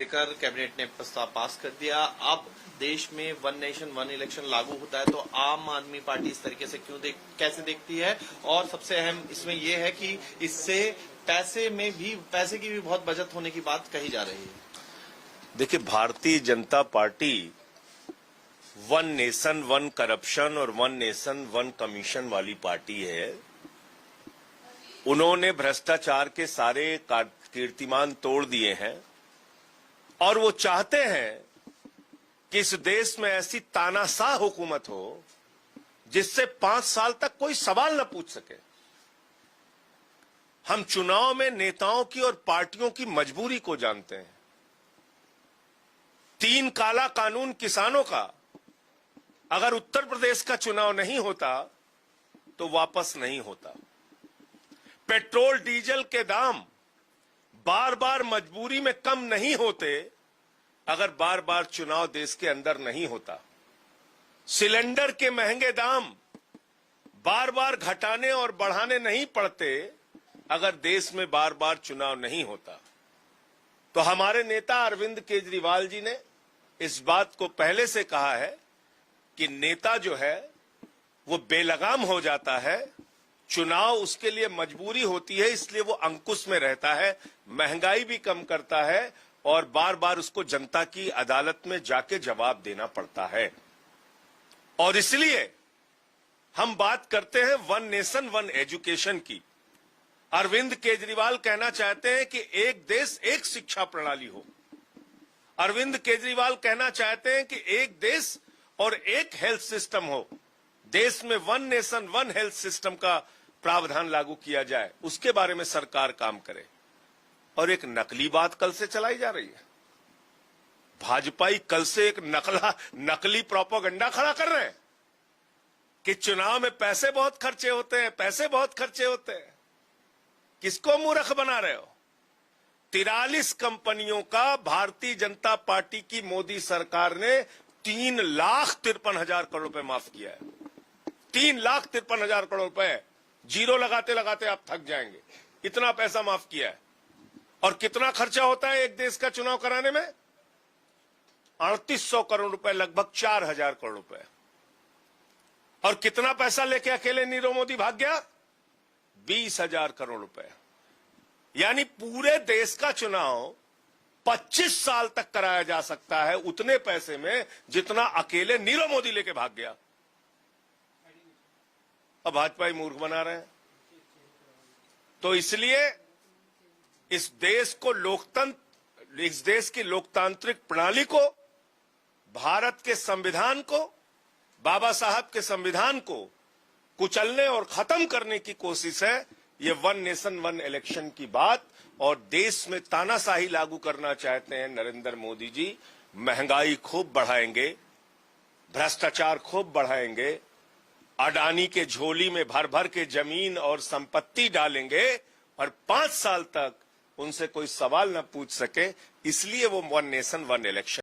लेकर कैबिनेट ने प्रस्ताव पास कर दिया। अब देश में वन नेशन वन इलेक्शन लागू होता है तो आम आदमी पार्टी इस तरीके से कैसे देखती है, और सबसे अहम इसमें यह है कि इससे पैसे की भी बहुत बचत होने की बात कही जा रही है। देखिए, Bharatiya Janata party one nation one corruption और वन नेशन वन कमीशन वाली पार्टी है। उन्होंने भ्रष्टाचार के सारे कीर्तिमान तोड़ दिए हैं और वो चाहते हैं कि इस देश में ऐसी तानाशाह हुकूमत हो जिससे 5 साल तक कोई सवाल न पूछ सके। हम चुनाव में नेताओं की और पार्टियों की मजबूरी को जानते हैं। 3 काला कानून किसानों का अगर उत्तर प्रदेश का चुनाव नहीं होता तो वापस नहीं होता। पेट्रोल डीजल के दाम बार बार मजबूरी में कम नहीं होते अगर बार बार चुनाव देश के अंदर नहीं होता। सिलेंडर के महंगे दाम बार बार घटाने और बढ़ाने नहीं पड़ते अगर देश में बार बार चुनाव नहीं होता। तो हमारे नेता अरविंद केजरीवाल जी ने इस बात को पहले से कहा है कि नेता जो है वो बेलगाम हो जाता है, चुनाव उसके लिए मजबूरी होती है, इसलिए वो अंकुश में रहता है, महंगाई भी कम करता है और बार बार उसको जनता की अदालत में जाके जवाब देना पड़ता है। और इसलिए हम बात करते हैं वन नेशन वन एजुकेशन की। अरविंद केजरीवाल कहना चाहते हैं कि एक देश एक शिक्षा प्रणाली हो। अरविंद केजरीवाल कहना चाहते हैं कि एक देश और एक हेल्थ सिस्टम हो। देश में one nation one health system का प्रावधान लागू किया जाए, उसके बारे में सरकार काम करे। और एक नकली बात कल से चलाई जा रही है। भाजपाई कल से एक नकली प्रोपेगेंडा खड़ा कर रहे हैं कि चुनाव में पैसे बहुत खर्चे होते हैं, पैसे बहुत खर्चे होते हैं। किसको मूर्ख बना रहे हो? 43 कंपनियों का भारतीय जनता पार्टी की मोदी सरकार ने 3,53,000 करोड़ रुपए माफ किया है। 3,53,000 करोड़ रुपए जीरो लगाते लगाते आप थक जाएंगे, इतना पैसा माफ किया है। और कितना खर्चा होता है एक देश का चुनाव कराने में? 3,800 करोड़ रुपए, लगभग 4,000 करोड़ रुपए। और कितना पैसा लेके अकेले नीरव मोदी भाग गया? 20,000 करोड़ रुपए। यानी पूरे देश का चुनाव 25 साल तक कराया जा सकता है उतने पैसे में जितना अकेले नीरव मोदी लेके भाग गया। अब भाजपा ही मूर्ख बना रहे हैं। तो इसलिए इस देश की लोकतांत्रिक प्रणाली को, भारत के संविधान को, बाबा साहब के संविधान को कुचलने और खत्म करने की कोशिश है ये वन नेशन वन इलेक्शन की बात। और देश में तानाशाही लागू करना चाहते हैं नरेंद्र मोदी जी। महंगाई खूब बढ़ाएंगे, भ्रष्टाचार खूब बढ़ाएंगे, अडानी के झोली में भर भर के जमीन और संपत्ति डालेंगे और 5 साल तक उनसे कोई सवाल न पूछ सके। इसलिए वो वन नेशन वन इलेक्शन